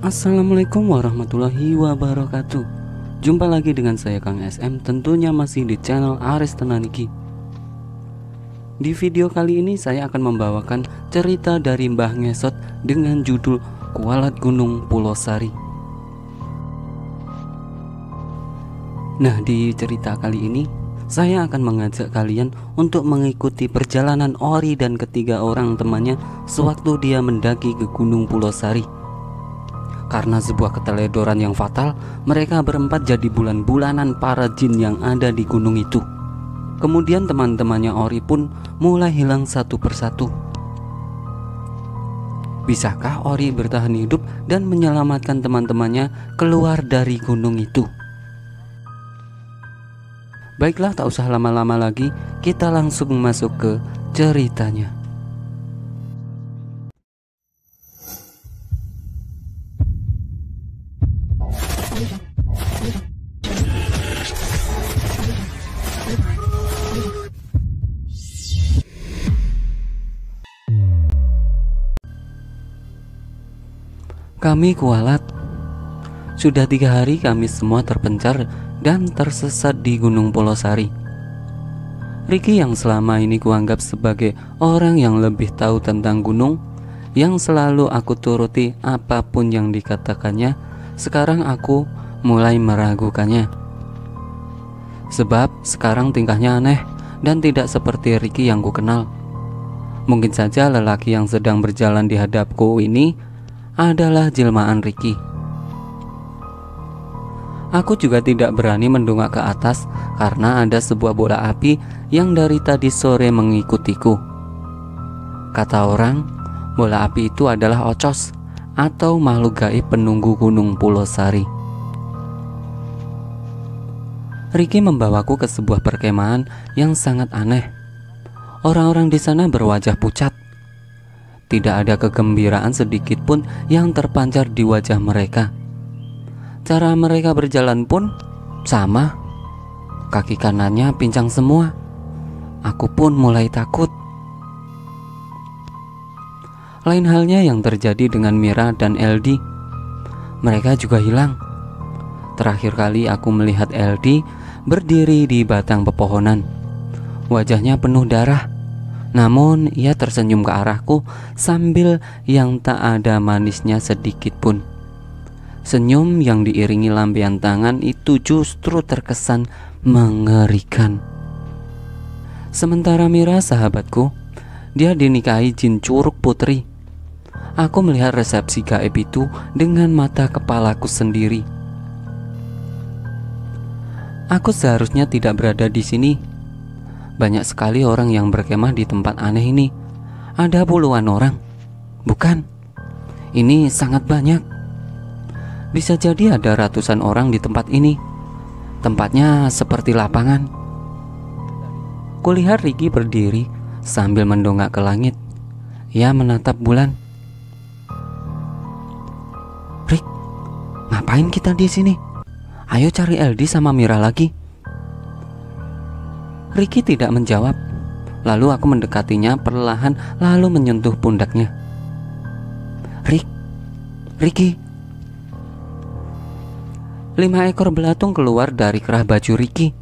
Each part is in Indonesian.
Assalamualaikum warahmatullahi wabarakatuh. Jumpa lagi dengan saya Kang SM, tentunya masih di channel Aris Tenaniki. Di video kali ini saya akan membawakan cerita dari Mbah Ngesot dengan judul Kualat Gunung Pulau Sari. Nah, di cerita kali ini saya akan mengajak kalian untuk mengikuti perjalanan Ori dan ketiga orang temannya sewaktu dia mendaki ke Gunung Pulau Sari. Karena sebuah keteledoran yang fatal, mereka berempat jadi bulan-bulanan para jin yang ada di gunung itu. Kemudian teman-temannya Ori pun mulai hilang satu persatu. Bisakah Ori bertahan hidup dan menyelamatkan teman-temannya keluar dari gunung itu? Baiklah, tak usah lama-lama lagi, kita langsung masuk ke ceritanya. Kami kualat. Sudah 3 hari kami semua terpencar dan tersesat di Gunung Pulau Sari. Ricky yang selama ini kuanggap sebagai orang yang lebih tahu tentang gunung, yang selalu aku turuti apapun yang dikatakannya, sekarang aku mulai meragukannya. Sebab sekarang tingkahnya aneh dan tidak seperti Ricky yang ku kenal. Mungkin saja lelaki yang sedang berjalan di hadapku ini adalah jelmaan Ricky. Aku juga tidak berani mendongak ke atas karena ada sebuah bola api yang dari tadi sore mengikutiku. Kata orang, bola api itu adalah Ocos atau makhluk gaib penunggu Gunung Pulau Sari. Ricky membawaku ke sebuah perkemahan yang sangat aneh. Orang-orang di sana berwajah pucat. Tidak ada kegembiraan sedikit pun yang terpancar di wajah mereka. Cara mereka berjalan pun sama. Kaki kanannya pincang semua. Aku pun mulai takut. Lain halnya yang terjadi dengan Mira dan LD. Mereka juga hilang. Terakhir kali aku melihat LD berdiri di batang pepohonan. Wajahnya penuh darah. Namun ia tersenyum ke arahku sambil yang tak ada manisnya sedikit pun. Senyum yang diiringi lambaian tangan itu justru terkesan mengerikan. Sementara Mira sahabatku, dia dinikahi jin Curug Putri. Aku melihat resepsi gaib itu dengan mata kepalaku sendiri. Aku seharusnya tidak berada di sini. Banyak sekali orang yang berkemah di tempat aneh ini. Ada puluhan orang. Bukan, ini sangat banyak. Bisa jadi ada ratusan orang di tempat ini. Tempatnya seperti lapangan. Kulihat Ricky berdiri sambil mendongak ke langit. Ia menatap bulan. Rick, ngapain kita di sini? Ayo cari LD sama Mira lagi. Ricky tidak menjawab. Lalu aku mendekatinya perlahan lalu menyentuh pundaknya. Ricky. 5 ekor belatung keluar dari kerah baju Ricky.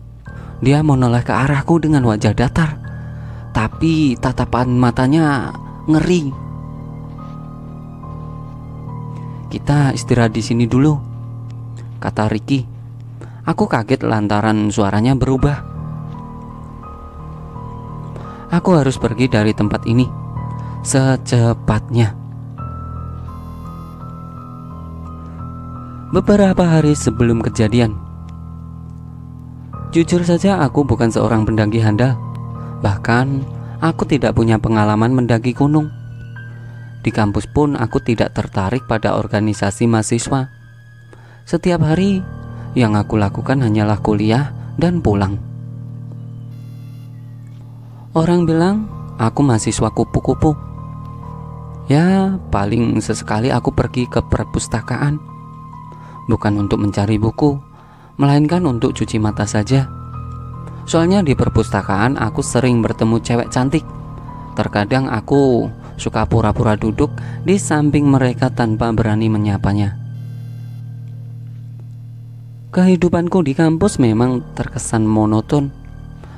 Dia menoleh ke arahku dengan wajah datar, tapi tatapan matanya ngeri. Kita istirahat di sini dulu, kata Ricky. Aku kaget lantaran suaranya berubah. Aku harus pergi dari tempat ini secepatnya. Beberapa hari sebelum kejadian, jujur saja aku bukan seorang pendaki handal. Bahkan aku tidak punya pengalaman mendaki gunung. Di kampus pun aku tidak tertarik pada organisasi mahasiswa. Setiap hari yang aku lakukan hanyalah kuliah dan pulang. Orang bilang aku mahasiswa kupu-kupu. Ya, paling sesekali aku pergi ke perpustakaan. Bukan untuk mencari buku, melainkan untuk cuci mata saja. Soalnya di perpustakaan aku sering bertemu cewek cantik. Terkadang aku suka pura-pura duduk di samping mereka tanpa berani menyapanya. Kehidupanku di kampus memang terkesan monoton,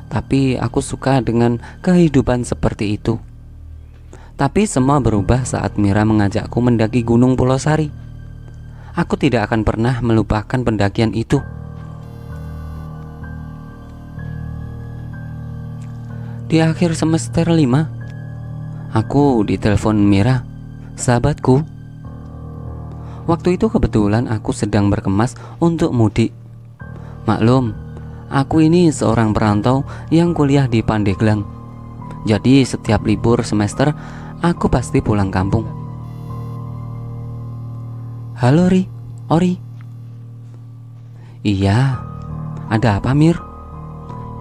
tapi aku suka dengan kehidupan seperti itu. Tapi semua berubah saat Mira mengajakku mendaki Gunung Pulosari. Aku tidak akan pernah melupakan pendakian itu. Di akhir semester 5, aku ditelepon Mira, sahabatku. Waktu itu kebetulan aku sedang berkemas untuk mudik. Maklum, aku ini seorang perantau yang kuliah di Pandeglang. Jadi setiap libur semester aku pasti pulang kampung. Halo Ori. Iya, ada apa Mir?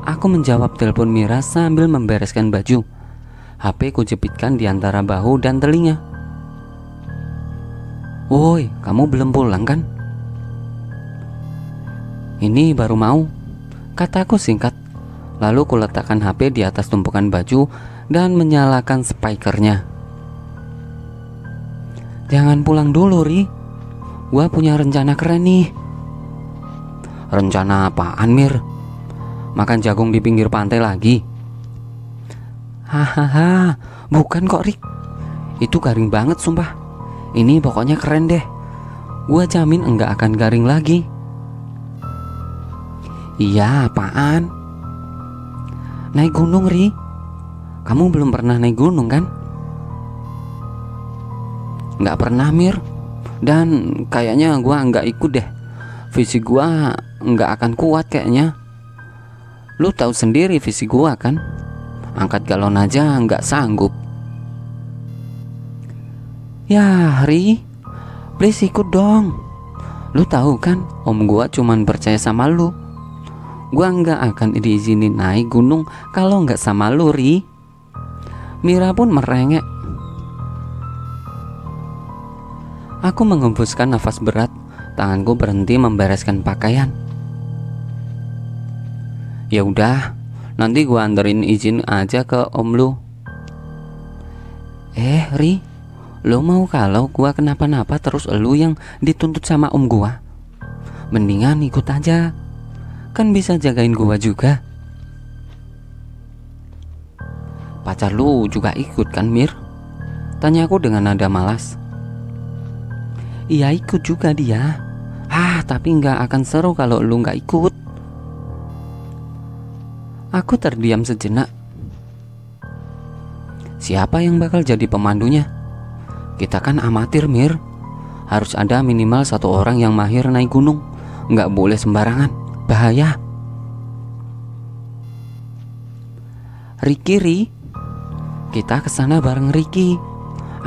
Aku menjawab telepon Mira sambil membereskan baju. HP ku jepitkan di antara bahu dan telinga. Woi, kamu belum pulang kan? Ini baru mau, kataku singkat. Lalu ku letakkan HP di atas tumpukan baju dan menyalakan speakernya. Jangan pulang dulu, Ri. Gua punya rencana keren nih. Rencana apaan, Mir? Makan jagung di pinggir pantai lagi? Hahaha, bukan kok, Rik. Itu garing banget sumpah. Ini pokoknya keren deh. Gua jamin enggak akan garing lagi. Iya, apaan? Naik gunung, Ri. Kamu belum pernah naik gunung kan? Enggak pernah, Mir. Dan kayaknya gua enggak ikut deh. Fisik gua enggak akan kuat kayaknya. Lu tahu sendiri fisik gua kan? Angkat galon aja enggak sanggup. Ya, Ri, please ikut dong. Lu tahu kan, om gua cuman percaya sama lu. Gua enggak akan diizinin naik gunung kalau enggak sama lu, Ri. Mira pun merengek. Aku menghembuskan nafas berat. Tanganku berhenti membereskan pakaian. Ya udah, nanti gua anterin izin aja ke om lu. Ri, lu mau kalau gua kenapa-napa terus lu yang dituntut sama om gua? Mendingan ikut aja, kan bisa jagain gua juga. Pacar lu juga ikut kan, Mir? Tanyaku dengan nada malas. Iya, ikut juga dia. Tapi nggak akan seru kalau lu nggak ikut. Aku terdiam sejenak. Siapa yang bakal jadi pemandunya? Kita kan amatir, Mir. Harus ada minimal satu orang yang mahir naik gunung. Nggak boleh sembarangan, bahaya. Ri, kita kesana bareng Ricky,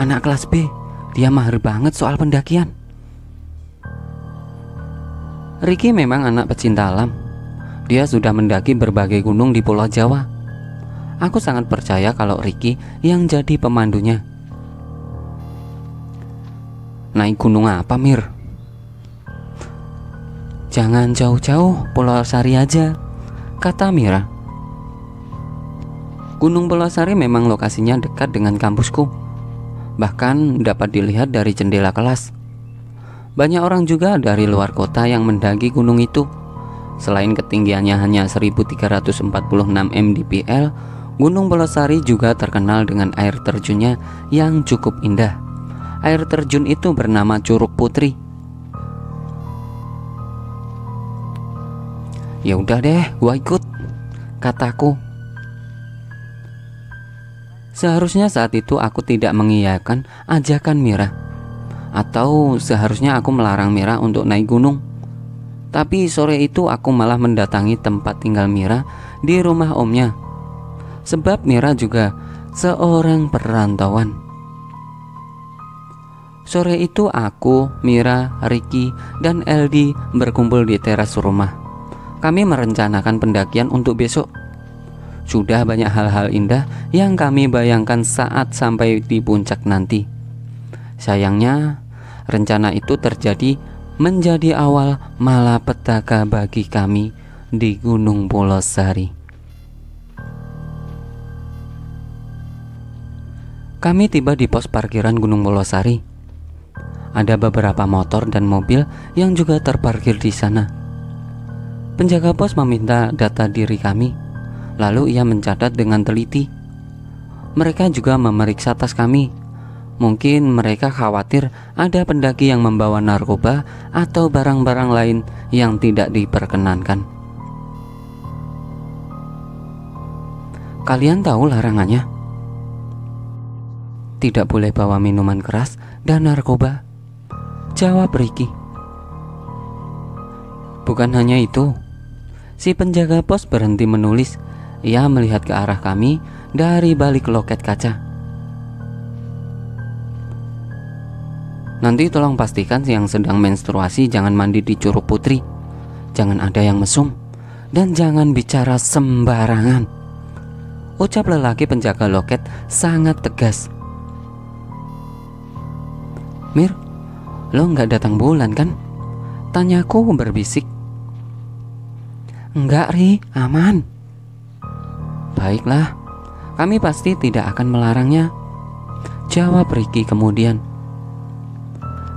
anak kelas B. Dia mahir banget soal pendakian. Ricky memang anak pecinta alam. Dia sudah mendaki berbagai gunung di Pulau Jawa. Aku sangat percaya kalau Ricky yang jadi pemandunya. Naik gunung apa, Mir? Jangan jauh-jauh, Pulau Sari aja, kata Mira. Gunung Pulau Sari memang lokasinya dekat dengan kampusku. Bahkan dapat dilihat dari jendela kelas. Banyak orang juga dari luar kota yang mendaki gunung itu. Selain ketinggiannya hanya 1346 mdpl, Gunung Pulosari juga terkenal dengan air terjunnya yang cukup indah. Air terjun itu bernama Curug Putri. Ya udah deh, gua ikut, kataku. Seharusnya saat itu aku tidak mengiyakan ajakan Mira. Atau seharusnya aku melarang Mira untuk naik gunung. Tapi sore itu aku malah mendatangi tempat tinggal Mira di rumah omnya. Sebab Mira juga seorang perantauan. Sore itu aku, Mira, Ricky, dan Eldi berkumpul di teras rumah. Kami merencanakan pendakian untuk besok. Sudah banyak hal-hal indah yang kami bayangkan saat sampai di puncak nanti. Sayangnya, rencana itu menjadi awal malapetaka bagi kami di Gunung Pulosari. Kami tiba di pos parkiran Gunung Pulosari. Ada beberapa motor dan mobil yang juga terparkir di sana. Penjaga pos meminta data diri kami, lalu ia mencatat dengan teliti. Mereka juga memeriksa tas kami. Mungkin mereka khawatir ada pendaki yang membawa narkoba atau barang-barang lain yang tidak diperkenankan. Kalian tahu larangannya? Tidak boleh bawa minuman keras dan narkoba, jawab Ricky. Bukan hanya itu, si penjaga pos berhenti menulis. Ia melihat ke arah kami dari balik loket kaca. Nanti tolong pastikan yang sedang menstruasi jangan mandi di Curug Putri. Jangan ada yang mesum. Dan jangan bicara sembarangan, ucap lelaki penjaga loket sangat tegas. Mir, lo nggak datang bulan kan? Tanyaku berbisik. Enggak Ri, aman. Baiklah, kami pasti tidak akan melarangnya, jawab Ricky kemudian.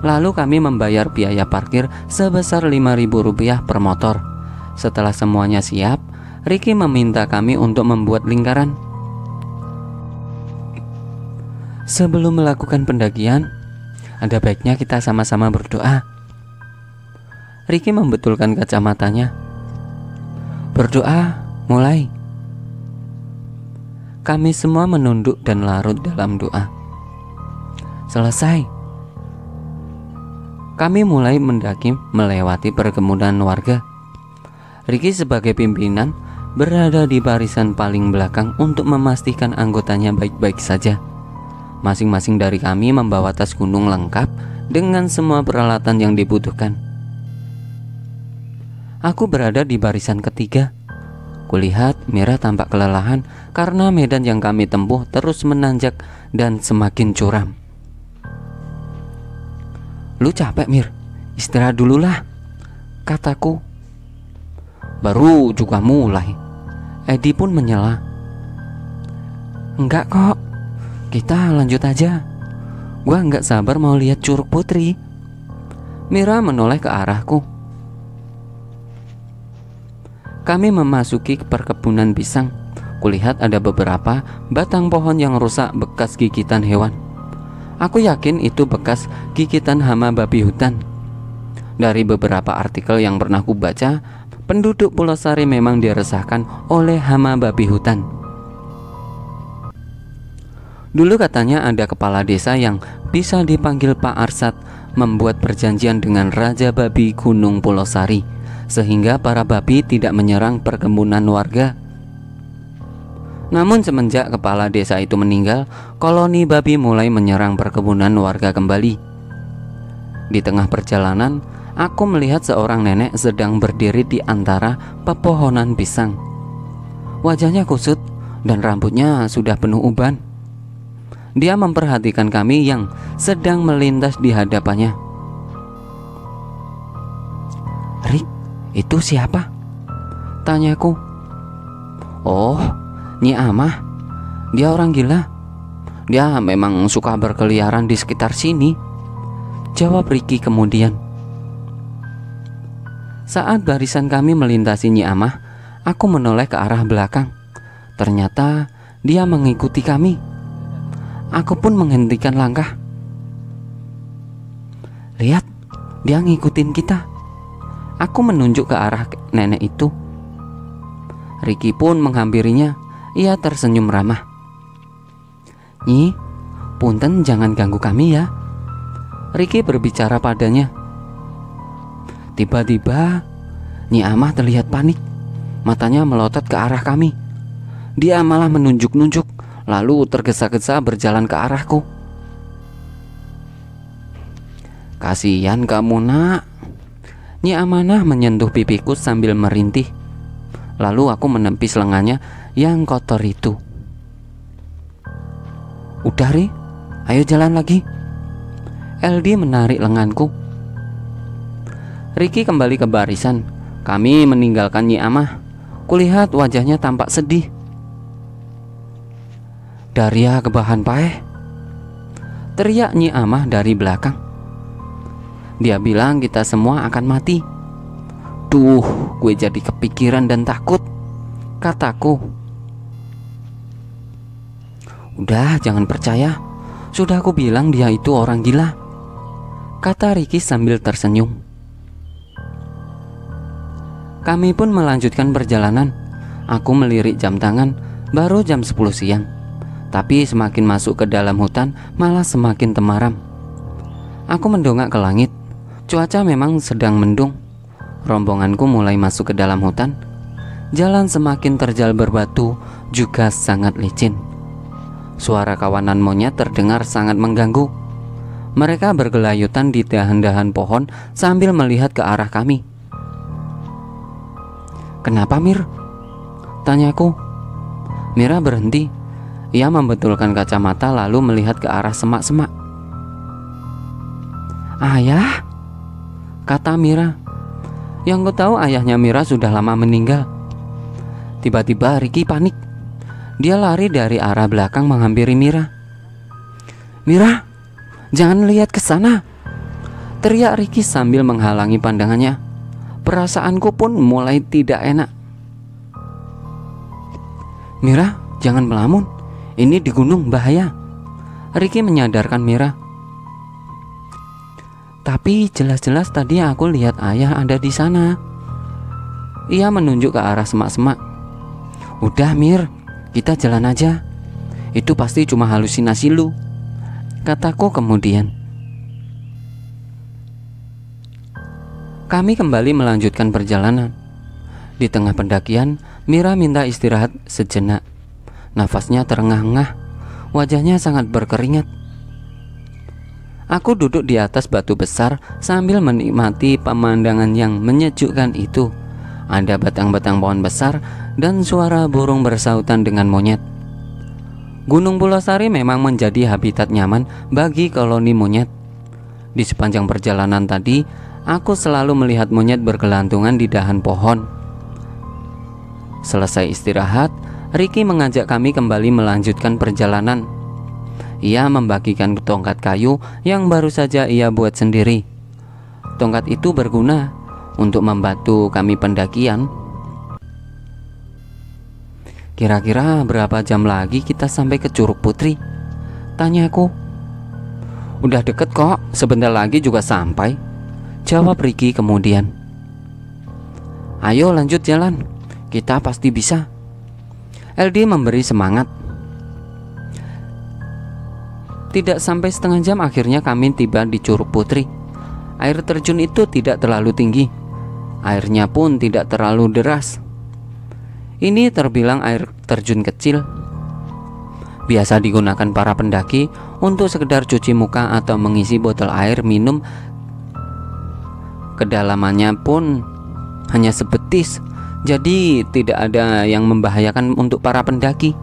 Lalu kami membayar biaya parkir sebesar Rp5.000 per motor. Setelah semuanya siap, Ricky meminta kami untuk membuat lingkaran. Sebelum melakukan pendakian, ada baiknya kita sama-sama berdoa. Ricky membetulkan kacamatanya. Berdoa, mulai. Kami semua menunduk dan larut dalam doa. Selesai. Kami mulai mendaki melewati perkebunan warga. Ricky sebagai pimpinan berada di barisan paling belakang untuk memastikan anggotanya baik-baik saja. Masing-masing dari kami membawa tas gunung lengkap dengan semua peralatan yang dibutuhkan. Aku berada di barisan ketiga. Kulihat Mira tampak kelelahan karena medan yang kami tempuh terus menanjak dan semakin curam. Lu capek Mir, istirahat dululah, kataku. Baru juga mulai. Edi pun menyela. Enggak kok, kita lanjut aja. Gua enggak sabar mau lihat Curug Putri. Mira menoleh ke arahku. Kami memasuki perkebunan pisang. Kulihat ada beberapa batang pohon yang rusak bekas gigitan hewan. Aku yakin itu bekas gigitan hama babi hutan. Dari beberapa artikel yang pernah ku baca, penduduk Pulau Sari memang diresahkan oleh hama babi hutan. Dulu katanya ada kepala desa yang bisa dipanggil Pak Arsat membuat perjanjian dengan Raja Babi Gunung Pulau Sari, sehingga para babi tidak menyerang perkebunan warga. Namun semenjak kepala desa itu meninggal, koloni babi mulai menyerang perkebunan warga kembali. Di tengah perjalanan, aku melihat seorang nenek sedang berdiri di antara pepohonan pisang. Wajahnya kusut dan rambutnya sudah penuh uban. Dia memperhatikan kami yang sedang melintas di hadapannya. Rik, itu siapa? Tanyaku. Oh, Nyi Amah, dia orang gila. Dia memang suka berkeliaran di sekitar sini, jawab Ricky kemudian. Saat barisan kami melintasi Nyi Amah, aku menoleh ke arah belakang. Ternyata dia mengikuti kami. Aku pun menghentikan langkah. Lihat, dia ngikutin kita. Aku menunjuk ke arah nenek itu. Ricky pun menghampirinya. Ia tersenyum ramah. Nyi, punten jangan ganggu kami ya, Ricky berbicara padanya. Tiba-tiba Nyi Amah terlihat panik. Matanya melotot ke arah kami. Dia malah menunjuk-nunjuk, lalu tergesa-gesa berjalan ke arahku. Kasihan kamu nak. Nyi Amanah menyentuh pipiku sambil merintih. Lalu aku menepis lengannya yang kotor itu. Udah Ri, ayo jalan lagi. LD menarik lenganku. Ricky kembali ke barisan. Kami meninggalkan Nyi Amah. Kulihat wajahnya tampak sedih. Daria kebahan paeh, teriak Nyi Amah dari belakang. Dia bilang kita semua akan mati. Aduh, gue jadi kepikiran dan takut, kataku. Udah, jangan percaya. Sudah aku bilang dia itu orang gila, kata Ricky sambil tersenyum. Kami pun melanjutkan perjalanan. Aku melirik jam tangan, baru jam 10 siang. Tapi semakin masuk ke dalam hutan, malah semakin temaram. Aku mendongak ke langit. Cuaca memang sedang mendung. Rombonganku mulai masuk ke dalam hutan. Jalan semakin terjal berbatu, juga sangat licin. Suara kawanan monyet terdengar sangat mengganggu. Mereka bergelayutan di dahan-dahan pohon sambil melihat ke arah kami. Kenapa, Mir? Tanyaku. Mira berhenti. Ia membetulkan kacamata lalu melihat ke arah semak-semak. Ayah? Kata Mira. Yang ku tahu ayahnya Mira sudah lama meninggal. Tiba-tiba Ricky panik. Dia lari dari arah belakang menghampiri Mira. Mira, jangan lihat ke sana, teriak Ricky sambil menghalangi pandangannya. Perasaanku pun mulai tidak enak. Mira, jangan melamun. Ini di gunung bahaya, Ricky menyadarkan Mira. Tapi jelas-jelas tadi aku lihat ayah ada di sana. Ia menunjuk ke arah semak-semak. Udah Mir, kita jalan aja. Itu pasti cuma halusinasi lu, kataku kemudian. Kami kembali melanjutkan perjalanan. Di tengah pendakian, Mira minta istirahat sejenak. Nafasnya terengah-engah, wajahnya sangat berkeringat. Aku duduk di atas batu besar sambil menikmati pemandangan yang menyejukkan itu. Ada batang-batang pohon besar dan suara burung bersautan dengan monyet. Gunung Pulosari memang menjadi habitat nyaman bagi koloni monyet. Di sepanjang perjalanan tadi, aku selalu melihat monyet bergelantungan di dahan pohon. Selesai istirahat, Ricky mengajak kami kembali melanjutkan perjalanan. Ia membagikan tongkat kayu yang baru saja ia buat sendiri. Tongkat itu berguna untuk membantu kami pendakian. Kira-kira berapa jam lagi kita sampai ke Curug Putri? Tanyaku. Udah deket kok, sebentar lagi juga sampai, jawab Ricky kemudian. Ayo lanjut jalan, kita pasti bisa, LD memberi semangat. Tidak sampai setengah jam akhirnya kami tiba di Curug Putri. Air terjun itu tidak terlalu tinggi. Airnya pun tidak terlalu deras. Ini terbilang air terjun kecil. Biasa digunakan para pendaki untuk sekedar cuci muka atau mengisi botol air minum. Kedalamannya pun hanya sebetis, jadi tidak ada yang membahayakan untuk para pendaki.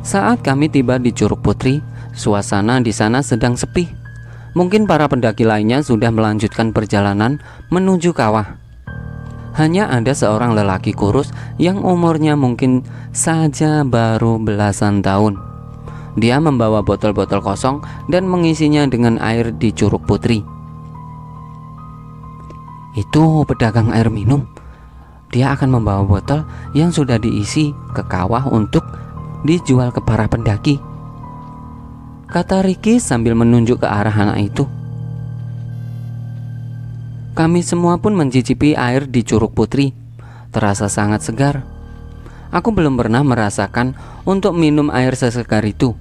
Saat kami tiba di Curug Putri, suasana di sana sedang sepi. Mungkin para pendaki lainnya sudah melanjutkan perjalanan menuju kawah. Hanya ada seorang lelaki kurus yang umurnya mungkin saja baru belasan tahun. Dia membawa botol-botol kosong dan mengisinya dengan air di Curug Putri. Itu pedagang air minum. Dia akan membawa botol yang sudah diisi ke kawah untuk dijual ke para pendaki, kata Ricky sambil menunjuk ke arah anak itu. Kami semua pun mencicipi air di Curug Putri. Terasa sangat segar. Aku belum pernah merasakan untuk minum air sesegar itu.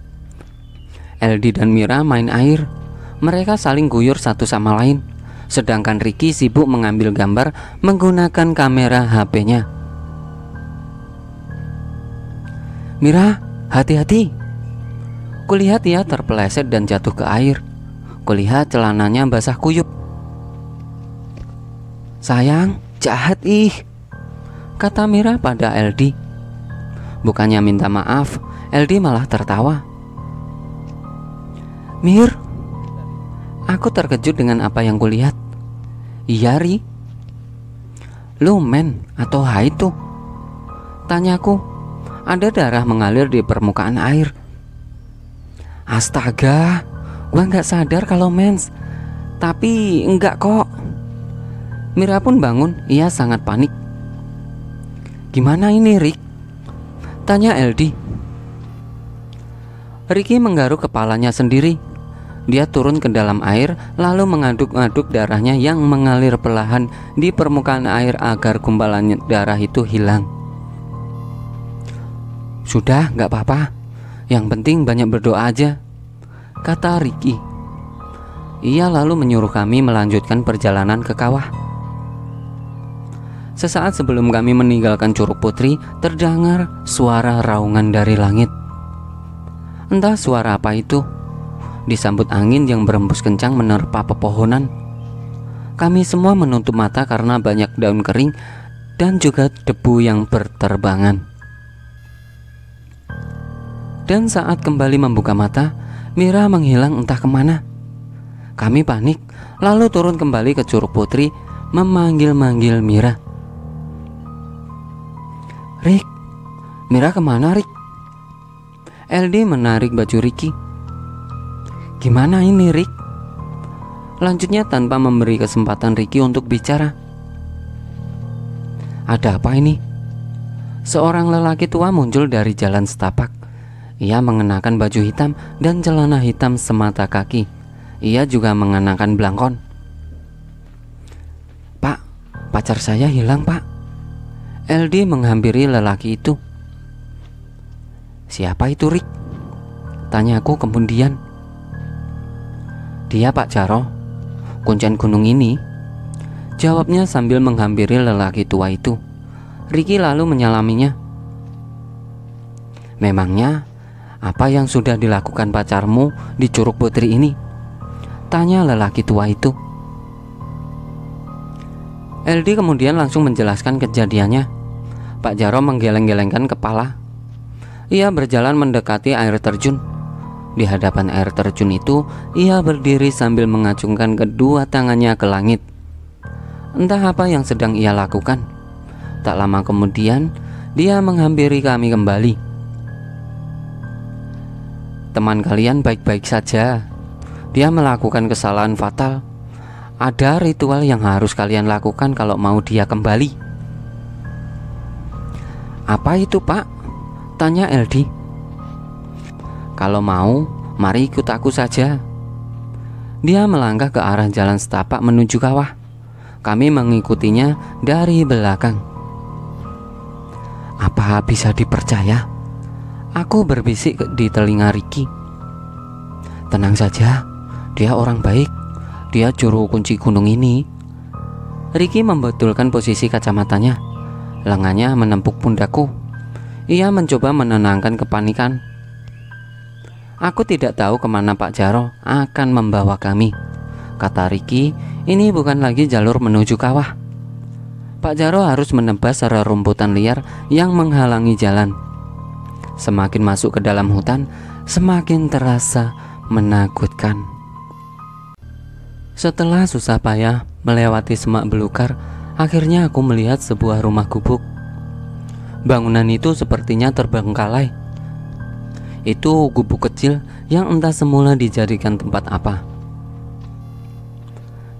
LD dan Mira main air. Mereka saling guyur satu sama lain. Sedangkan Ricky sibuk mengambil gambar menggunakan kamera HP-nya. Mira, hati-hati. Kulihat ia terpeleset dan jatuh ke air. Kulihat celananya basah kuyup. Sayang, jahat ih, kata Mira pada LD. Bukannya minta maaf, LD malah tertawa. Mir, aku terkejut dengan apa yang kulihat. Iya Ri. Lu men atau hai tuh? Tanyaku. Ada darah mengalir di permukaan air. Astaga, gua nggak sadar kalau mens. Tapi enggak kok. Mira pun bangun, ia sangat panik. "Gimana ini, Rick?" tanya Eldi. Ricky menggaruk kepalanya sendiri. Dia turun ke dalam air lalu mengaduk-aduk darahnya yang mengalir perlahan di permukaan air agar gumpalan darah itu hilang. "Sudah, gak apa-apa. Yang penting banyak berdoa aja," kata Ricky. Ia lalu menyuruh kami melanjutkan perjalanan ke kawah. Sesaat sebelum kami meninggalkan Curug Putri, terdengar suara raungan dari langit. Entah suara apa itu. Disambut angin yang berembus kencang menerpa pepohonan. Kami semua menutup mata karena banyak daun kering dan juga debu yang berterbangan. Dan saat kembali membuka mata, Mira menghilang entah kemana. Kami panik, lalu turun kembali ke Curug Putri memanggil-manggil Mira. "Rick, Mira kemana, Rick?" LD menarik baju Ricky. "Gimana ini, Rick?" lanjutnya tanpa memberi kesempatan Ricky untuk bicara. "Ada apa ini?" Seorang lelaki tua muncul dari jalan setapak. Ia mengenakan baju hitam dan celana hitam semata kaki. Ia juga mengenakan blangkon. "Pak, pacar saya hilang, Pak." LD menghampiri lelaki itu. "Siapa itu, Rick?" tanyaku kemudian. "Dia, Pak Jaro, kuncen gunung ini," jawabnya sambil menghampiri lelaki tua itu. Ricky lalu menyalaminya. "Memangnya apa yang sudah dilakukan pacarmu di Curug Putri ini?" tanya lelaki tua itu. LD kemudian langsung menjelaskan kejadiannya. Pak Jaro menggeleng-gelengkan kepala. Ia berjalan mendekati air terjun. Di hadapan air terjun itu, ia berdiri sambil mengacungkan kedua tangannya ke langit. Entah apa yang sedang ia lakukan. Tak lama kemudian, dia menghampiri kami kembali. "Teman kalian baik-baik saja. Dia melakukan kesalahan fatal. Ada ritual yang harus kalian lakukan kalau mau dia kembali." "Apa itu, Pak?" tanya LD. "Kalau mau, mari ikut aku saja." Dia melangkah ke arah jalan setapak menuju kawah. Kami mengikutinya dari belakang. "Apa bisa dipercaya?" aku berbisik di telinga Ricky. "Tenang saja, dia orang baik. Dia juru kunci gunung ini." Ricky membetulkan posisi kacamatanya. Lengannya menempuk pundakku. Ia mencoba menenangkan kepanikan. "Aku tidak tahu kemana Pak Jaro akan membawa kami," kata Ricky. "Ini bukan lagi jalur menuju kawah. Pak Jaro harus menebas rerumputan liar yang menghalangi jalan." Semakin masuk ke dalam hutan, semakin terasa menakutkan. Setelah susah payah melewati semak belukar, akhirnya aku melihat sebuah rumah gubuk. Bangunan itu sepertinya terbengkalai. Itu gubuk kecil yang entah semula dijadikan tempat apa.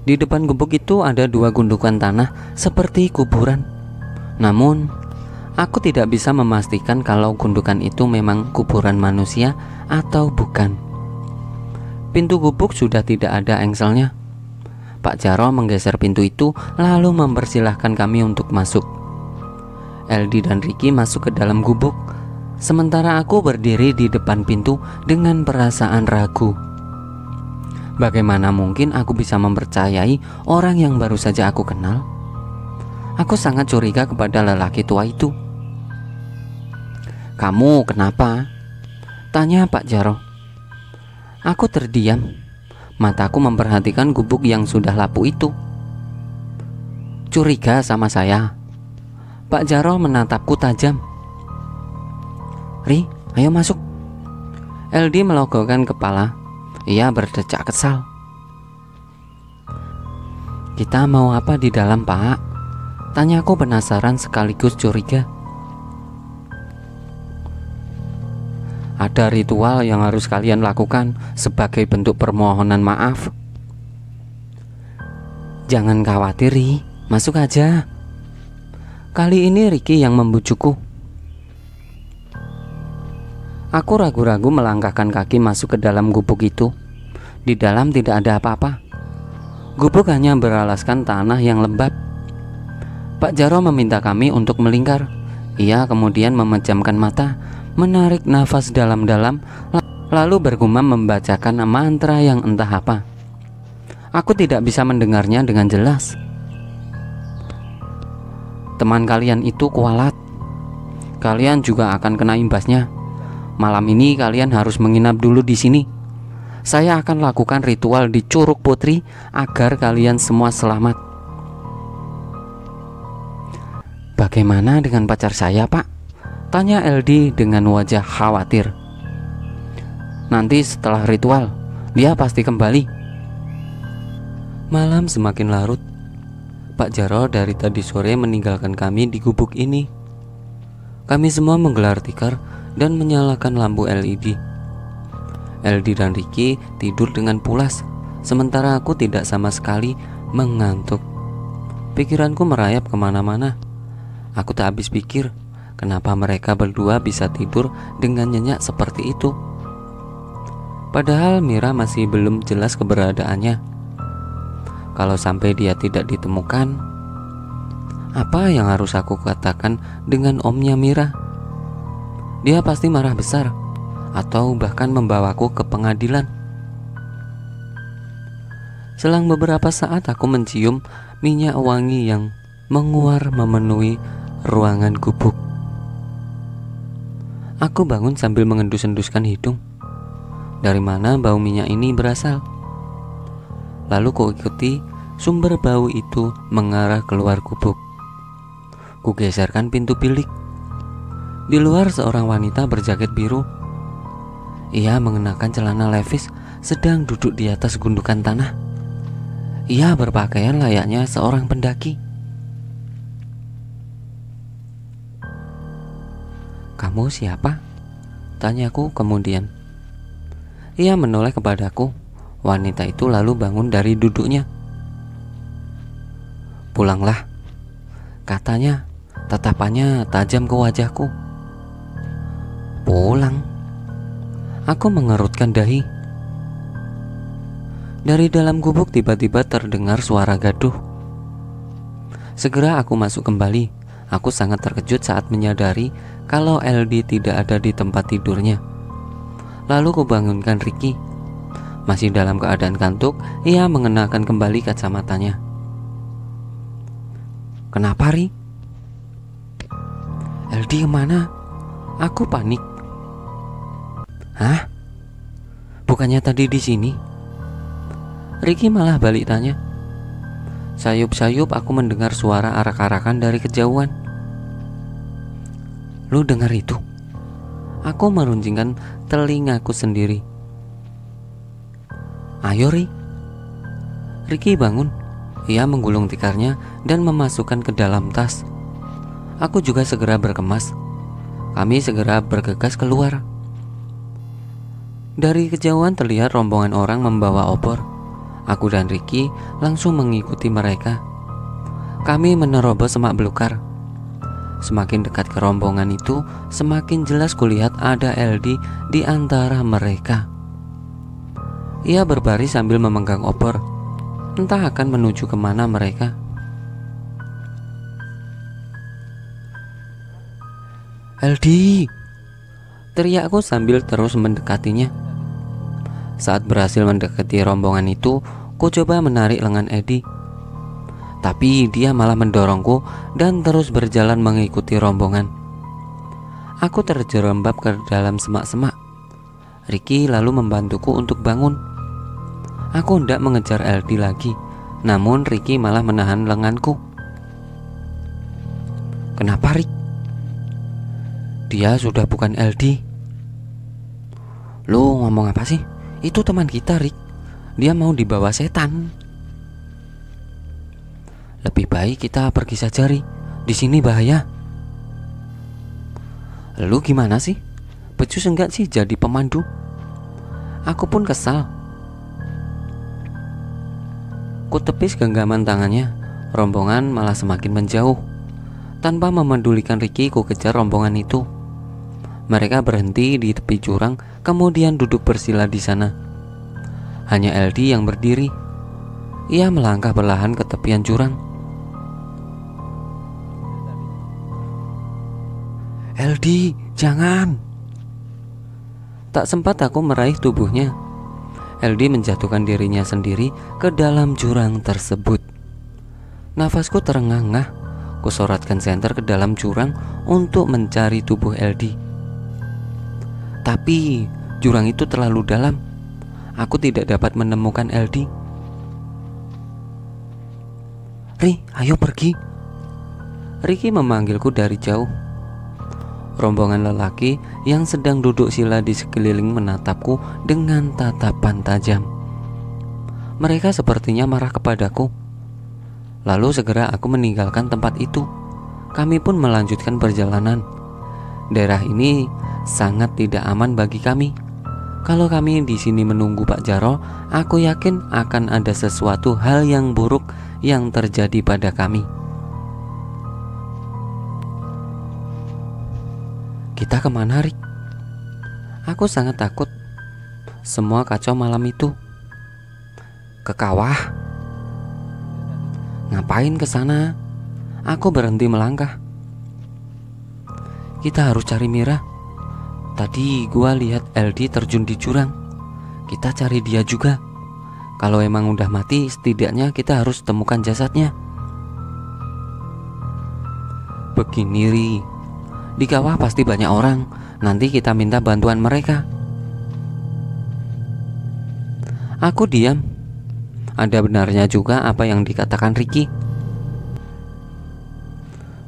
Di depan gubuk itu ada dua gundukan tanah seperti kuburan. Namun, aku tidak bisa memastikan kalau gundukan itu memang kuburan manusia atau bukan. Pintu gubuk sudah tidak ada engselnya. Pak Jaro menggeser pintu itu lalu mempersilahkan kami untuk masuk. LD dan Ricky masuk ke dalam gubuk, sementara aku berdiri di depan pintu dengan perasaan ragu. Bagaimana mungkin aku bisa mempercayai orang yang baru saja aku kenal? Aku sangat curiga kepada lelaki tua itu. "Kamu kenapa?" tanya Pak Jaro. Aku terdiam. Mataku memperhatikan gubuk yang sudah lapuk itu. "Curiga sama saya?" Pak Jaro menatapku tajam. "Ri, ayo masuk." LD melonggarkan kepala. Ia berdecak kesal. "Kita mau apa di dalam, Pak?" tanyaku penasaran sekaligus curiga. "Ada ritual yang harus kalian lakukan sebagai bentuk permohonan maaf." "Jangan khawatir, Ri. Masuk aja. Kali ini Ricky yang membujukku. Aku ragu-ragu melangkahkan kaki masuk ke dalam gubuk itu. Di dalam tidak ada apa-apa. Gubuk hanya beralaskan tanah yang lembab. Pak Jaro meminta kami untuk melingkar. Ia kemudian memejamkan mata, menarik nafas dalam-dalam, lalu bergumam membacakan mantra yang entah apa. Aku tidak bisa mendengarnya dengan jelas. Teman kalian itu kualat. Kalian juga akan kena imbasnya. Malam ini kalian harus menginap dulu di sini. Saya akan lakukan ritual di Curug Putri agar kalian semua selamat. Bagaimana dengan pacar saya, Pak? Tanya LD dengan wajah khawatir. Nanti setelah ritual, dia pasti kembali. Malam semakin larut. Pak Jaro dari tadi sore meninggalkan kami di gubuk ini. Kami semua menggelar tikar dan menyalakan lampu LED. LD dan Ricky tidur dengan pulas, sementara aku tidak sama sekali mengantuk. Pikiranku merayap kemana-mana. Aku tak habis pikir, kenapa mereka berdua bisa tidur dengan nyenyak seperti itu. Padahal Mira masih belum jelas keberadaannya. Kalau sampai dia tidak ditemukan, apa yang harus aku katakan dengan omnya Mira? Dia pasti marah besar, atau bahkan membawaku ke pengadilan. Selang beberapa saat aku mencium minyak wangi yang menguar memenuhi ruangan gubuk. Aku bangun sambil mengendus-enduskan hidung. Dari mana bau minyak ini berasal? Lalu kuikuti sumber bau itu mengarah keluar gubuk. Kugeserkan pintu bilik. Di luar seorang wanita berjaket biru. Ia mengenakan celana levis sedang duduk di atas gundukan tanah. Ia berpakaian layaknya seorang pendaki. Kamu siapa? Tanyaku kemudian. Ia menoleh kepadaku. Wanita itu lalu bangun dari duduknya. Pulanglah, katanya. Tatapannya tajam ke wajahku. Pulang? Aku mengerutkan dahi. Dari dalam gubuk tiba-tiba terdengar suara gaduh. Segera aku masuk kembali. Aku sangat terkejut saat menyadari kalau LD tidak ada di tempat tidurnya. Lalu kubangunkan Ricky. Masih dalam keadaan kantuk, ia mengenakan kembali kacamatanya. Kenapa, Ri? LD kemana? Aku panik. Hah? Bukannya tadi di sini? Ricky malah balik tanya. Sayup-sayup aku mendengar suara arak-arakan dari kejauhan. Lu dengar itu? Aku meruncingkan telingaku sendiri. Ayo, Ri. Ricky bangun. Ia menggulung tikarnya dan memasukkan ke dalam tas. Aku juga segera berkemas. Kami segera bergegas keluar. Dari kejauhan terlihat rombongan orang membawa obor. Aku dan Ricky langsung mengikuti mereka. Kami menerobos semak belukar. Semakin dekat ke rombongan itu, semakin jelas kulihat ada LD di antara mereka. Ia berbaris sambil memegang obor. Entah akan menuju kemana mereka. LD! Teriakku sambil terus mendekatinya. Saat berhasil mendekati rombongan itu, ku coba menarik lengan Edi. Tapi dia malah mendorongku dan terus berjalan mengikuti rombongan. Aku terjerembab ke dalam semak-semak. Ricky lalu membantuku untuk bangun. Aku hendak mengejar LD lagi, namun Ricky malah menahan lenganku. Kenapa, Rick? Dia sudah bukan LD. Lu ngomong apa sih? Itu teman kita, Rick. Dia mau dibawa setan. Lebih baik kita pergi saja, Rick. Di sini bahaya. Lu gimana sih? Becus enggak sih jadi pemandu? Aku pun kesal. Ku tepis genggaman tangannya, Rombongan malah semakin menjauh. Tanpa memedulikan Ricky, ku kejar rombongan itu. Mereka berhenti di tepi jurang, kemudian duduk bersila di sana. Hanya LD yang berdiri. Ia melangkah perlahan ke tepian jurang. LD, jangan! Tak sempat aku meraih tubuhnya. LD menjatuhkan dirinya sendiri ke dalam jurang tersebut. Nafasku terengah-engah. Kusoratkan senter ke dalam jurang untuk mencari tubuh LD. Tapi jurang itu terlalu dalam. Aku tidak dapat menemukan LD. Ri, ayo pergi. Ricky memanggilku dari jauh. Rombongan lelaki yang sedang duduk sila di sekeliling menatapku dengan tatapan tajam. Mereka sepertinya marah kepadaku. Lalu segera aku meninggalkan tempat itu. Kami pun melanjutkan perjalanan. Daerah ini sangat tidak aman bagi kami. Kalau kami di sini menunggu Pak Jarol, aku yakin akan ada sesuatu hal yang buruk yang terjadi pada kami. Kita kemana, Rik? Aku sangat takut. Semua kacau malam itu. Ke kawah. Ngapain ke sana? Aku berhenti melangkah. Kita harus cari Mira. Tadi gua lihat LD terjun di jurang. Kita cari dia juga. Kalau emang udah mati, setidaknya kita harus temukan jasadnya. Begini, Ri. Di kawah pasti banyak orang. Nanti kita minta bantuan mereka. Aku diam. Ada benarnya juga apa yang dikatakan Ricky.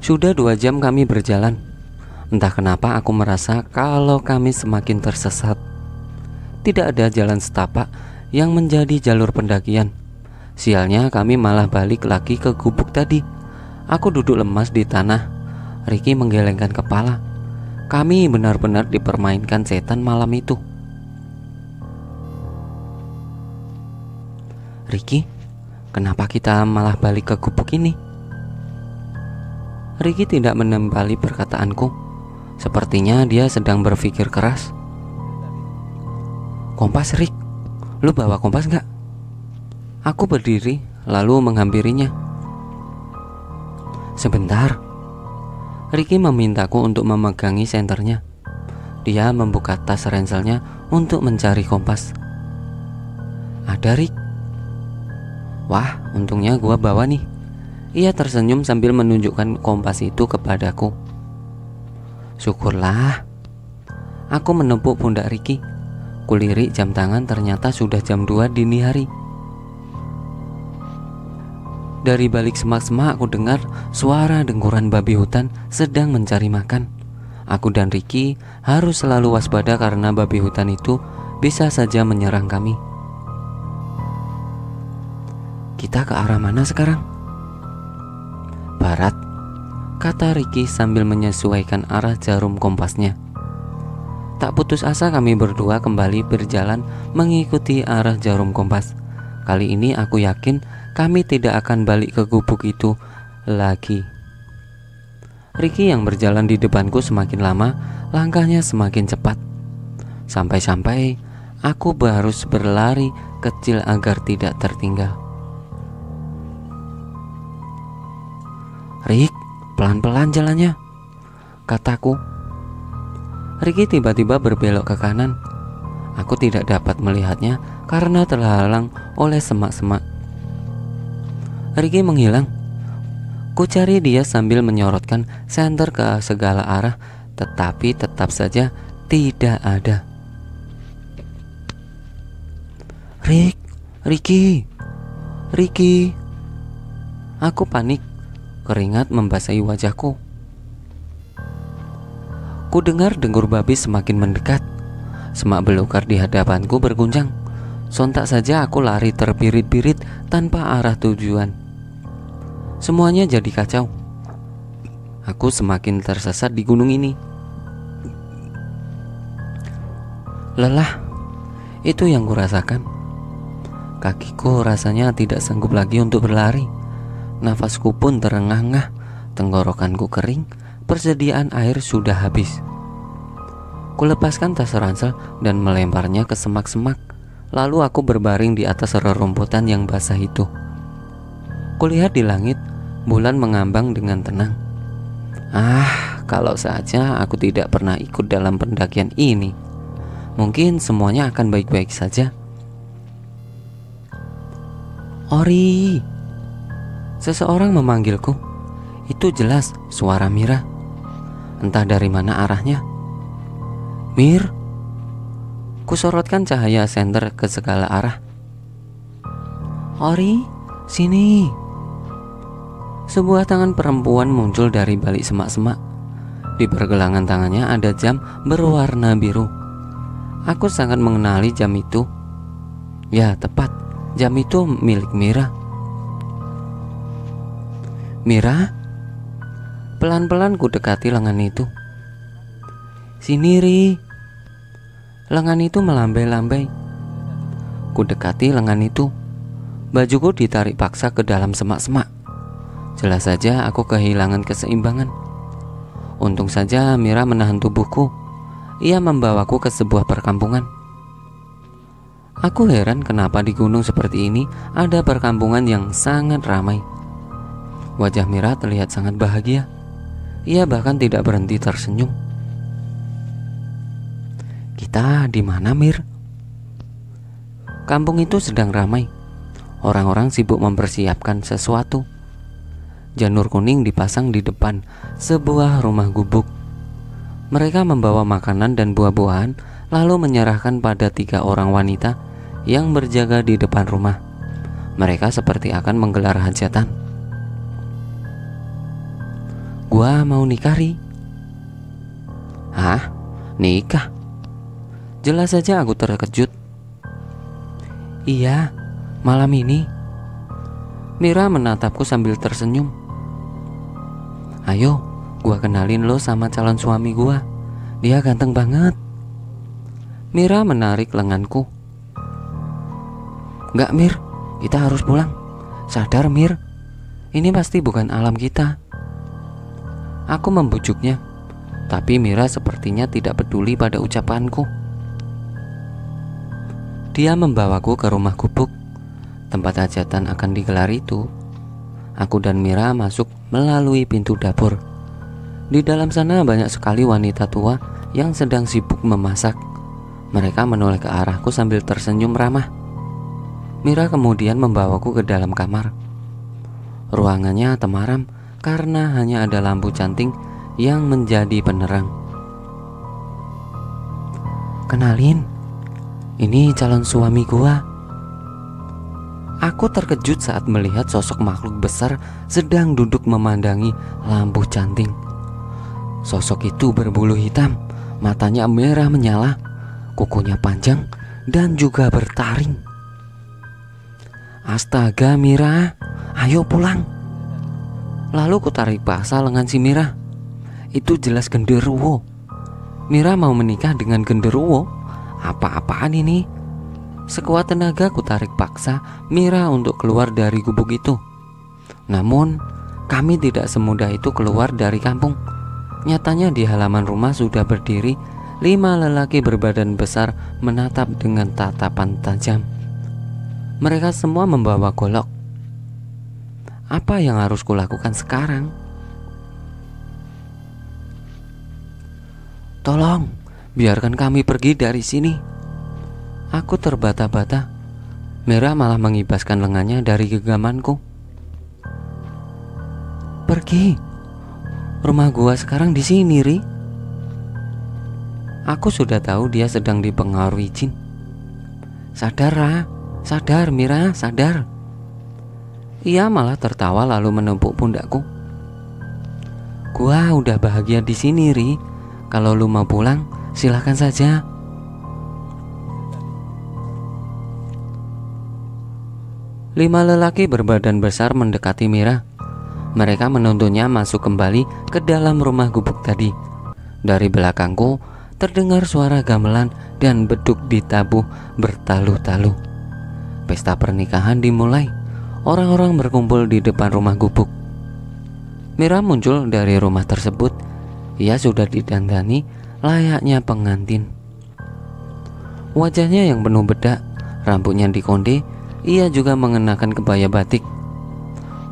Sudah 2 jam kami berjalan. Entah kenapa aku merasa kalau kami semakin tersesat. Tidak ada jalan setapak yang menjadi jalur pendakian. Sialnya kami malah balik lagi ke gubuk tadi. Aku duduk lemas di tanah. Ricky menggelengkan kepala. Kami benar-benar dipermainkan setan malam itu. Ricky, kenapa kita malah balik ke gubuk ini? Ricky tidak menempali perkataanku. Sepertinya dia sedang berpikir keras. Kompas, Rick. Lu bawa kompas gak? Aku berdiri lalu menghampirinya. Sebentar. Ricky memintaku untuk memegangi senternya. Dia membuka tas ranselnya untuk mencari kompas. Ada, Rick. Wah, untungnya gua bawa nih. Ia tersenyum sambil menunjukkan kompas itu kepadaku. Syukurlah. Aku menepuk pundak Ricky. Kulirik jam tangan, ternyata sudah jam 2 dini hari. Dari balik semak-semak aku dengar suara dengkuran babi hutan sedang mencari makan. Aku dan Ricky harus selalu waspada karena babi hutan itu bisa saja menyerang kami. Kita ke arah mana sekarang? Barat, kata Ricky sambil menyesuaikan arah jarum kompasnya. Tak putus asa kami berdua kembali berjalan mengikuti arah jarum kompas. Kali ini aku yakin kami tidak akan balik ke gubuk itu lagi. Ricky yang berjalan di depanku semakin lama, langkahnya semakin cepat. Sampai-sampai aku harus berlari kecil agar tidak tertinggal. Rick, pelan-pelan jalannya, kataku. Ricky tiba-tiba berbelok ke kanan. Aku tidak dapat melihatnya karena terhalang oleh semak-semak. Ricky menghilang. Ku cari dia sambil menyorotkan senter ke segala arah, tetapi tetap saja tidak ada. Ricky. Aku panik. Keringat membasahi wajahku. Ku dengar dengkur babi semakin mendekat. Semak belukar di hadapanku berguncang. Sontak saja aku lari terbirit-birit tanpa arah tujuan. Semuanya jadi kacau. Aku semakin tersesat di gunung ini. Lelah, itu yang kurasakan. Kakiku rasanya tidak sanggup lagi untuk berlari. Nafasku pun terengah-engah, tenggorokanku kering, persediaan air sudah habis. Kulepaskan tas ransel dan melemparnya ke semak-semak. Lalu aku berbaring di atas rerumputan yang basah itu. Kulihat di langit, bulan mengambang dengan tenang. Kalau saja aku tidak pernah ikut dalam pendakian ini, mungkin semuanya akan baik-baik saja. Ori, seseorang memanggilku. Itu jelas suara Mira. Entah dari mana arahnya. Mir, kusorotkan cahaya senter ke segala arah. Ori, sini. Sebuah tangan perempuan muncul dari balik semak-semak. Di pergelangan tangannya ada jam berwarna biru. Aku sangat mengenali jam itu. Ya, tepat, jam itu milik Mira. Mira, pelan-pelan ku dekati lengan itu. Sini, Ri. Lengan itu melambai-lambai. Ku dekati lengan itu. Bajuku ditarik paksa ke dalam semak-semak. Jelas saja aku kehilangan keseimbangan. Untung saja Mira menahan tubuhku. Ia membawaku ke sebuah perkampungan. Aku heran kenapa di gunung seperti ini ada perkampungan yang sangat ramai. Wajah Mira terlihat sangat bahagia. Ia bahkan tidak berhenti tersenyum. Kita di mana, Mir? Kampung itu sedang ramai. Orang-orang sibuk mempersiapkan sesuatu. Janur kuning dipasang di depan sebuah rumah gubuk. Mereka membawa makanan dan buah-buahan, lalu menyerahkan pada 3 orang wanita yang berjaga di depan rumah. Mereka seperti akan menggelar hajatan. Gua mau nikah, Ri. Hah? Nikah? Jelas saja aku terkejut. Iya, malam ini. Mira menatapku sambil tersenyum. Ayo, gua kenalin lo sama calon suami gua. Dia ganteng banget. Mira menarik lenganku. Enggak, Mir, kita harus pulang. Sadar, Mir, ini pasti bukan alam kita. Aku membujuknya, tapi Mira sepertinya tidak peduli pada ucapanku. Dia membawaku ke rumah gubuk. Tempat hajatan akan digelar itu. Aku dan Mira masuk melalui pintu dapur. Di dalam sana banyak sekali wanita tua yang sedang sibuk memasak. Mereka menoleh ke arahku sambil tersenyum ramah. Mira kemudian membawaku ke dalam kamar. Ruangannya temaram karena hanya ada lampu canting yang menjadi penerang. Kenalin, ini calon suami gua. Aku terkejut saat melihat sosok makhluk besar sedang duduk memandangi lampu canting. Sosok itu berbulu hitam, matanya merah menyala, kukunya panjang dan juga bertaring. Astaga, Mira, ayo pulang. Lalu ku tarik paksa lengan si Mira. Itu jelas genderuwo. Mira mau menikah dengan genderuwo? Apa-apaan ini? Sekuat tenaga ku tarik paksa Mira untuk keluar dari gubuk itu. Namun kami tidak semudah itu keluar dari kampung. Nyatanya di halaman rumah sudah berdiri 5 lelaki berbadan besar menatap dengan tatapan tajam. Mereka semua membawa golok. Apa yang harus kulakukan sekarang? Tolong, biarkan kami pergi dari sini. Aku terbata-bata. Mira malah mengibaskan lengannya dari genggamanku. Pergi. Rumah gua sekarang di sini, Ri. Aku sudah tahu dia sedang dipengaruhi jin. Sadar, Ra. Sadar, Mira, sadar. Ia malah tertawa lalu menepuk pundakku. Gua udah bahagia di sini, Ri. Kalau lu mau pulang, silakan saja. Lima lelaki berbadan besar mendekati Mira. Mereka menuntunnya masuk kembali ke dalam rumah gubuk tadi. Dari belakangku terdengar suara gamelan dan beduk ditabuh bertalu-talu. Pesta pernikahan dimulai. orang-orang berkumpul di depan rumah gubuk. Mira muncul dari rumah tersebut. Ia sudah didandani layaknya pengantin. Wajahnya yang penuh bedak, rambutnya dikonde. Ia juga mengenakan kebaya batik.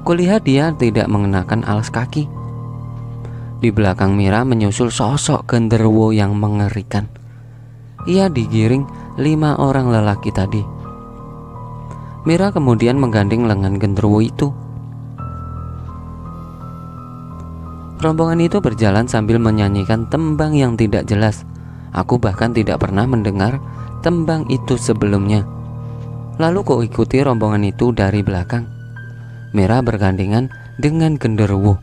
Kulihat dia tidak mengenakan alas kaki. Di belakang Mira menyusul sosok genderuwo yang mengerikan. Ia digiring 5 orang lelaki tadi. Mira kemudian menggandeng lengan genderuwo itu. Rombongan itu berjalan sambil menyanyikan tembang yang tidak jelas. Aku bahkan tidak pernah mendengar tembang itu sebelumnya. Lalu ku ikuti rombongan itu dari belakang. Mira bergandengan dengan genderuwo.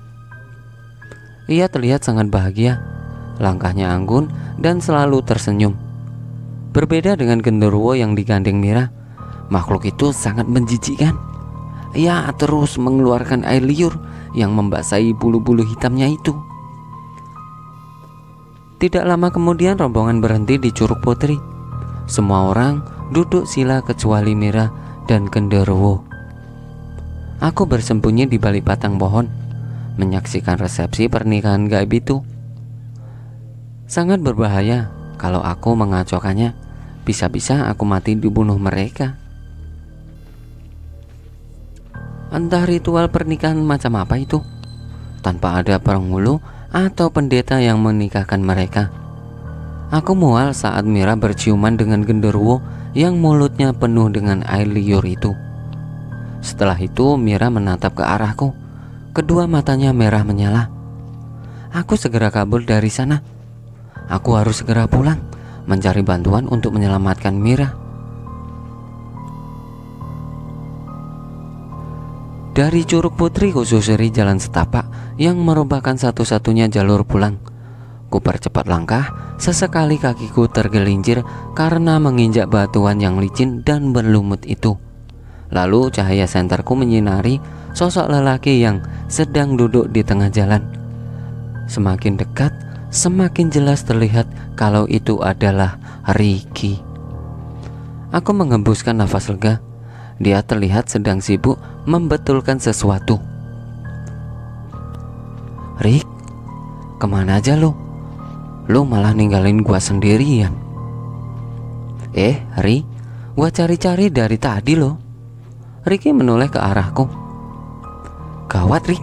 Ia terlihat sangat bahagia. Langkahnya anggun dan selalu tersenyum. Berbeda dengan genderuwo yang digandeng Mira, makhluk itu sangat menjijikkan. Ia terus mengeluarkan air liur yang membasahi bulu-bulu hitamnya itu. Tidak lama kemudian rombongan berhenti di Curug Putri. Semua orang duduk sila kecuali Mira dan genderuwo. Aku bersembunyi di balik batang pohon, menyaksikan resepsi pernikahan gaib itu. Sangat berbahaya kalau aku mengacaukannya. Bisa-bisa aku mati dibunuh mereka. Entah ritual pernikahan macam apa itu, tanpa ada penghulu atau pendeta yang menikahkan mereka. Aku mual saat Mira berciuman dengan genderuwo yang mulutnya penuh dengan air liur itu. Setelah itu Mira menatap ke arahku. Kedua matanya merah menyala. Aku segera kabur dari sana. Aku harus segera pulang, mencari bantuan untuk menyelamatkan Mira. Dari Curug Putri ku susuri jalan setapak yang merupakan satu-satunya jalur pulang. Ku percepat langkah, sesekali kakiku tergelincir karena menginjak batuan yang licin dan berlumut itu. Lalu cahaya senterku menyinari sosok lelaki yang sedang duduk di tengah jalan. Semakin dekat, semakin jelas terlihat kalau itu adalah Ricky. Aku menghembuskan nafas lega. Dia terlihat sedang sibuk membetulkan sesuatu. Rick, kemana aja lu? Lu malah ninggalin gua sendirian. Rick, gua cari-cari dari tadi lo. Ricky menoleh ke arahku. Gawat Rick,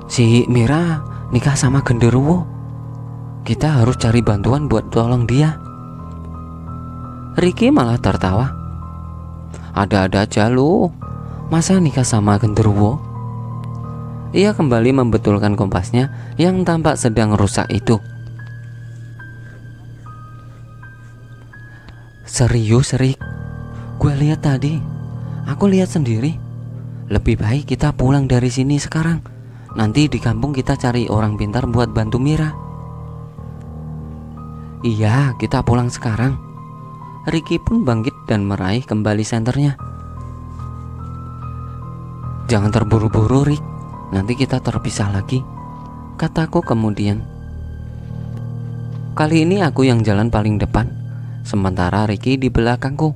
si Mira nikah sama genderuwo. Kita harus cari bantuan buat tolong dia. Ricky malah tertawa. Ada-ada aja lu, masa nikah sama genderuwo? Ia kembali membetulkan kompasnya yang tampak sedang rusak itu. Serius Rick, gue lihat tadi. Aku lihat sendiri. Lebih baik kita pulang dari sini sekarang. Nanti di kampung kita cari orang pintar buat bantu Mira. Iya, kita pulang sekarang. Ricky pun bangkit dan meraih kembali senternya. Jangan terburu-buru Rick, nanti kita terpisah lagi, kataku kemudian. Kali ini aku yang jalan paling depan, sementara Ricky di belakangku.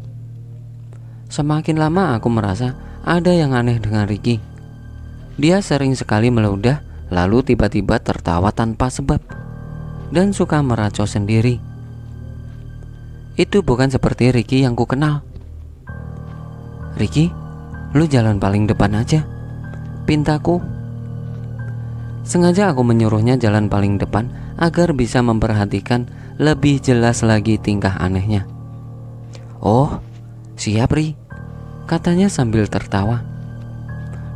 Semakin lama aku merasa ada yang aneh dengan Ricky. Dia sering sekali meludah, lalu tiba-tiba tertawa tanpa sebab, dan suka meracau sendiri. Itu bukan seperti Ricky yang ku kenal. Ricky, lu jalan paling depan aja, pintaku. Sengaja aku menyuruhnya jalan paling depan agar bisa memperhatikan lebih jelas lagi tingkah anehnya. Oh, siap Ri, katanya sambil tertawa.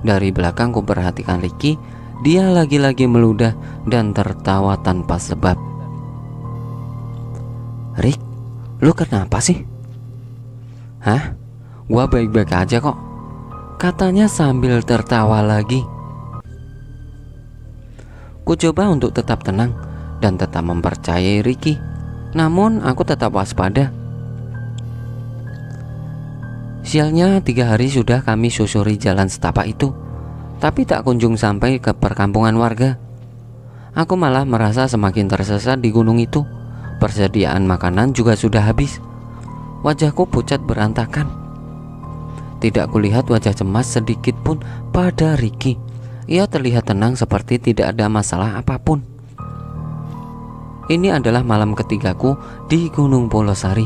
Dari belakang ku perhatikan Ricky. Dia lagi-lagi meludah dan tertawa tanpa sebab. Rick, lu kenapa sih? Hah? Gua baik-baik aja kok, katanya sambil tertawa lagi. Ku coba untuk tetap tenang dan tetap mempercayai Ricky. Namun aku tetap waspada. Sialnya 3 hari sudah kami susuri jalan setapak itu, tapi tak kunjung sampai ke perkampungan warga. Aku malah merasa semakin tersesat di gunung itu. Persediaan makanan juga sudah habis. Wajahku pucat berantakan. Tidak kulihat wajah cemas sedikit pun pada Ricky. Ia terlihat tenang seperti tidak ada masalah apapun. Ini adalah malam ketigaku di Gunung Polosari.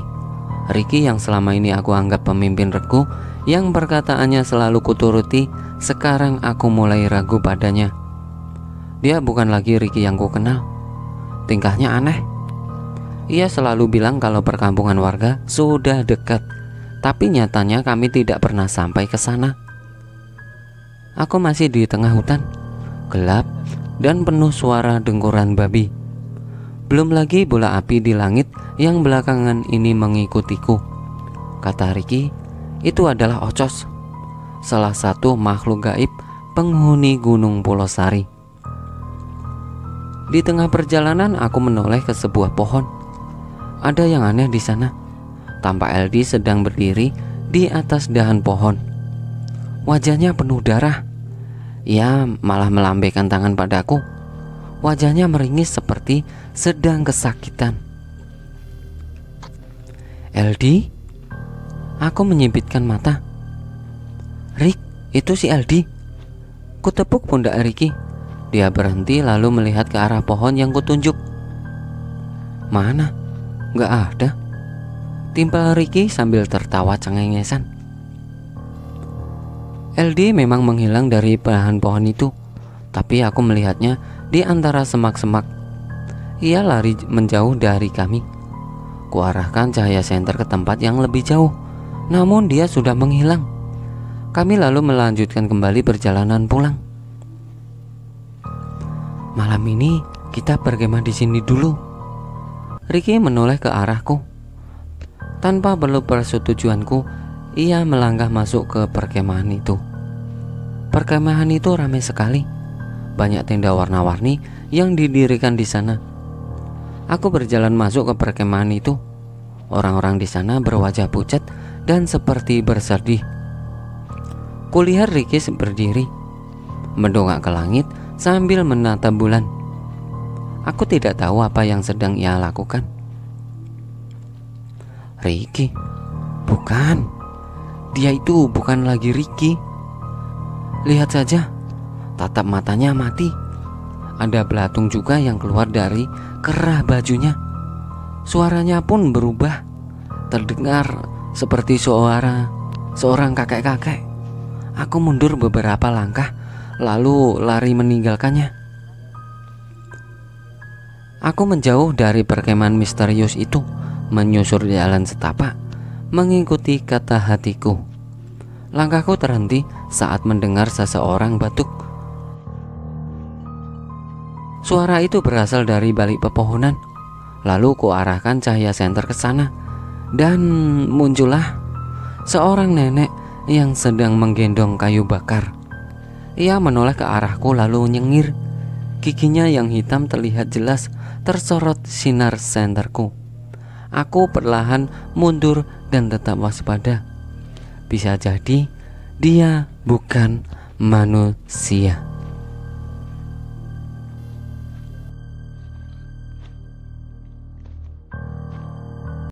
Ricky yang selama ini aku anggap pemimpin regu, yang perkataannya selalu kuturuti, sekarang aku mulai ragu padanya. Dia bukan lagi Ricky yang ku kenal. Tingkahnya aneh. Ia selalu bilang kalau perkampungan warga sudah dekat, tapi nyatanya kami tidak pernah sampai ke sana. Aku masih di tengah hutan, gelap dan penuh suara dengkuran babi. Belum lagi bola api di langit yang belakangan ini mengikutiku. Kata Ricky, itu adalah Ocos, salah satu makhluk gaib penghuni Gunung Polosari. Di tengah perjalanan aku menoleh ke sebuah pohon. Ada yang aneh di sana. Tampak LD sedang berdiri di atas dahan pohon. Wajahnya penuh darah. Ia malah melambaikan tangan padaku. Wajahnya meringis seperti sedang kesakitan. LD? Aku menyipitkan mata. Rick, itu si LD. Kutepuk pundak Ricky. Dia berhenti lalu melihat ke arah pohon yang kutunjuk. Mana? Gak ada. Timpal Ricky sambil tertawa cengengesan. LD memang menghilang dari belahan pohon itu, tapi aku melihatnya di antara semak-semak. Ia lari menjauh dari kami. Kuarahkan cahaya senter ke tempat yang lebih jauh, namun dia sudah menghilang. Kami lalu melanjutkan kembali perjalanan pulang. Malam ini kita berkemah di sini dulu. Ricky menoleh ke arahku. Tanpa perlu persetujuanku, ia melangkah masuk ke perkemahan itu. Perkemahan itu ramai sekali. Banyak tenda warna-warni yang didirikan di sana. Aku berjalan masuk ke perkemahan itu. Orang-orang di sana berwajah pucat dan seperti bersedih. Kulihat Ricky berdiri, mendongak ke langit sambil menatap bulan. Aku tidak tahu apa yang sedang ia lakukan. Ricky? Bukan. Dia itu bukan lagi Ricky. Lihat saja, tatap matanya mati. Ada belatung juga yang keluar dari kerah bajunya. Suaranya pun berubah, terdengar seperti suara seorang kakek-kakek. Aku mundur beberapa langkah, lalu lari meninggalkannya. Aku menjauh dari perkemahan misterius itu, menyusur jalan setapak, mengikuti kata hatiku. Langkahku terhenti saat mendengar seseorang batuk. Suara itu berasal dari balik pepohonan. Lalu kuarahkan cahaya senter ke sana, dan muncullah seorang nenek yang sedang menggendong kayu bakar. Ia menoleh ke arahku lalu nyengir. Giginya yang hitam terlihat jelas tersorot sinar senterku. Aku perlahan mundur dan tetap waspada. Bisa jadi dia bukan manusia.